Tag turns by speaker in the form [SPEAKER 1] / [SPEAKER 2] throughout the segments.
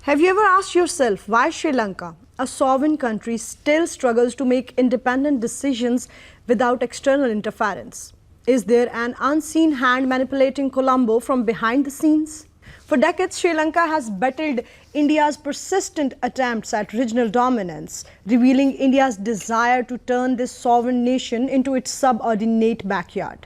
[SPEAKER 1] Have you ever asked yourself why Sri Lanka, a sovereign country, still struggles to make independent decisions without external interference? Is there an unseen hand manipulating Colombo from behind the scenes? For decades, Sri Lanka has battled India's persistent attempts at regional dominance, revealing India's desire to turn this sovereign nation into its subordinate backyard.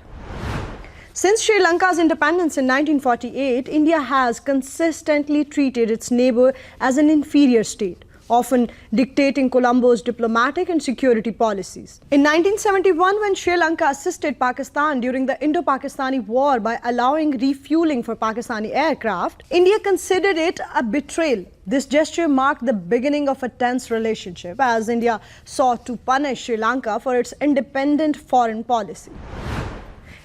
[SPEAKER 1] Since Sri Lanka's independence in 1948, India has consistently treated its neighbor as an inferior state, often dictating Colombo's diplomatic and security policies. In 1971, when Sri Lanka assisted Pakistan during the Indo-Pakistani War by allowing refueling for Pakistani aircraft, India considered it a betrayal. This gesture marked the beginning of a tense relationship as India sought to punish Sri Lanka for its independent foreign policy.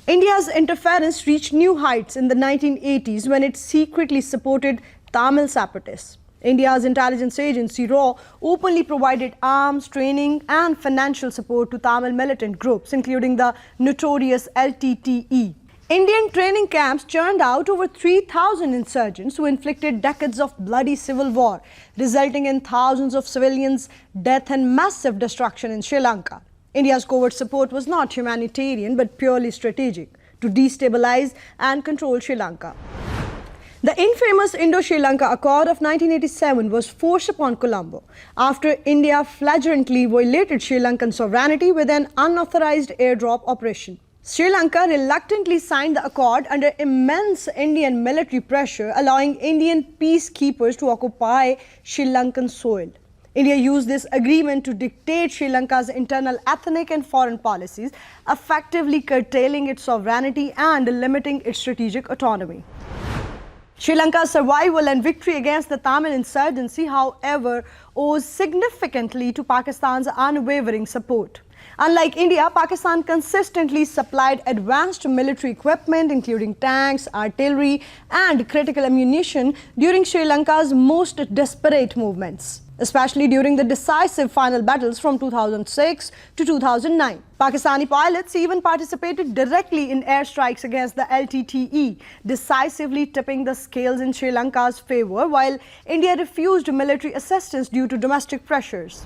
[SPEAKER 1] India's interference reached new heights in the 1980s when it secretly supported Tamil separatists. India's intelligence agency RAW openly provided arms, training and financial support to Tamil militant groups, including the notorious LTTE. Indian training camps churned out over 3,000 insurgents who inflicted decades of bloody civil war, resulting in thousands of civilians' death and massive destruction in Sri Lanka. India's covert support was not humanitarian but purely strategic to destabilize and control Sri Lanka. The infamous Indo-Sri Lanka Accord of 1987 was forced upon Colombo after India flagrantly violated Sri Lankan sovereignty with an unauthorized airdrop operation. Sri Lanka reluctantly signed the accord under immense Indian military pressure, allowing Indian peacekeepers to occupy Sri Lankan soil. India used this agreement to dictate Sri Lanka's internal ethnic and foreign policies, effectively curtailing its sovereignty and limiting its strategic autonomy. Sri Lanka's survival and victory against the Tamil insurgency, however, owes significantly to Pakistan's unwavering support. Unlike India, Pakistan consistently supplied advanced military equipment, including tanks, artillery, and critical ammunition during Sri Lanka's most desperate movements, especially during the decisive final battles from 2006 to 2009. Pakistani pilots even participated directly in airstrikes against the LTTE, decisively tipping the scales in Sri Lanka's favor, while India refused military assistance due to domestic pressures.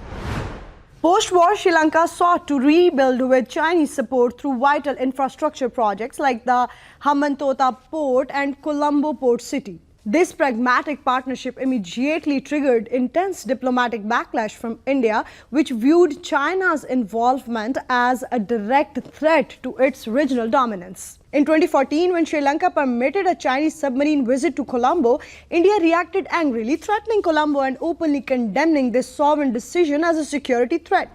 [SPEAKER 1] Post-war, Sri Lanka sought to rebuild with Chinese support through vital infrastructure projects like the Hambantota port and Colombo port city. This pragmatic partnership immediately triggered intense diplomatic backlash from India, which viewed China's involvement as a direct threat to its regional dominance. In 2014, when Sri Lanka permitted a Chinese submarine visit to Colombo, India reacted angrily, threatening Colombo and openly condemning this sovereign decision as a security threat.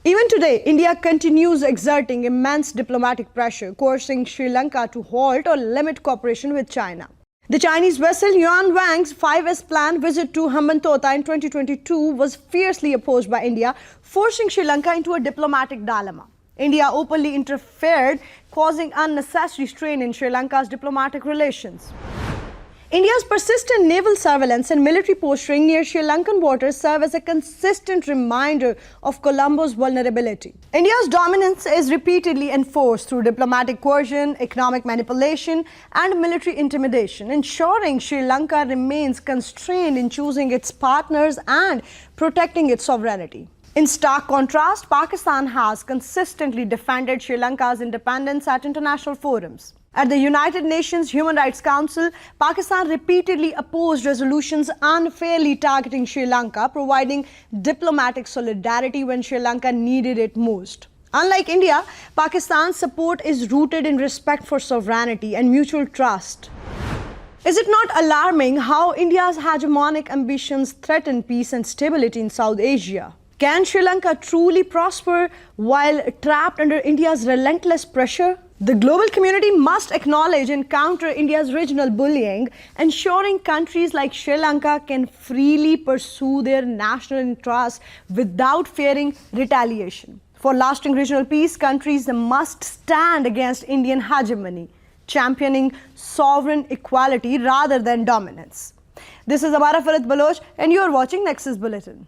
[SPEAKER 1] Even today, India continues exerting immense diplomatic pressure, coercing Sri Lanka to halt or limit cooperation with China. The Chinese vessel Yuan Wang's 5S planned visit to Hambantota in 2022 was fiercely opposed by India, forcing Sri Lanka into a diplomatic dilemma. India openly interfered, causing unnecessary strain in Sri Lanka's diplomatic relations. India's persistent naval surveillance and military posturing near Sri Lankan waters serve as a consistent reminder of Colombo's vulnerability. India's dominance is repeatedly enforced through diplomatic coercion, economic manipulation, and military intimidation, ensuring Sri Lanka remains constrained in choosing its partners and protecting its sovereignty. In stark contrast, Pakistan has consistently defended Sri Lanka's independence at international forums. At the United Nations Human Rights Council, Pakistan repeatedly opposed resolutions unfairly targeting Sri Lanka, providing diplomatic solidarity when Sri Lanka needed it most. Unlike India, Pakistan's support is rooted in respect for sovereignty and mutual trust. Is it not alarming how India's hegemonic ambitions threaten peace and stability in South Asia? Can Sri Lanka truly prosper while trapped under India's relentless pressure? The global community must acknowledge and counter India's regional bullying, ensuring countries like Sri Lanka can freely pursue their national interests without fearing retaliation. For lasting regional peace, countries must stand against Indian hegemony, championing sovereign equality rather than dominance. This is Amara Farid Baloch, and you are watching Nexus Bulletin.